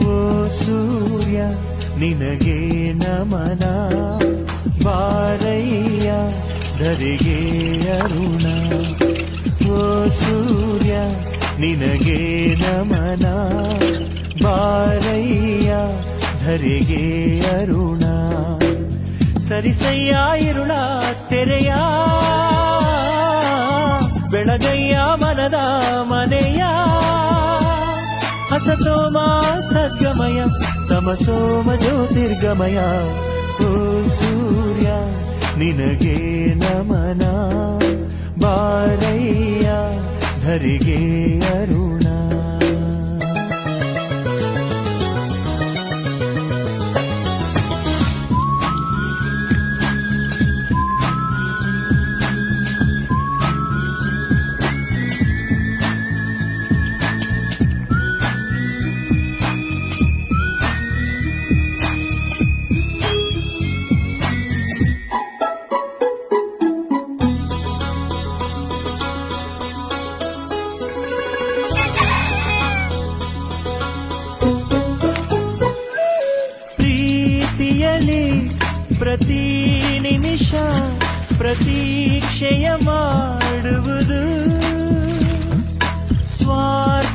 ಓ ಸೂರ್ಯ ನಿನಗೆ ನಮನ, ಬಾರಯ್ಯ ಧರೆಗೆ ಅರುಣ. ಓ ಸೂರ್ಯ ನಿನಗೆ ನಮನ, ಬಾರಯ್ಯ ಧರೆಗೆ ಅರುಣ. ಸರಿಸಯ್ಯ ಇರುಳ ತೆರೆಯ, ಬೆಳಗಯ್ಯ ಮನದ ಮನೆಯ. ಹಸತೋಮ ಸದ್ಗಮಯ, ತಮಸೋಮ ಜ್ಯೋತಿರ್ಗಮಯ. ಓ ಸೂರ್ಯ ನಿನಗೆ ನಮನ, ಬಾರಯ್ಯ ಧರೆಗೆ ಅರುಣ. ಪ್ರತಿ ನಿಮಿಷ ಪ್ರತೀಕ್ಷೆಯ ಮಾಡುವುದು, ಸ್ವಾರ್ಥ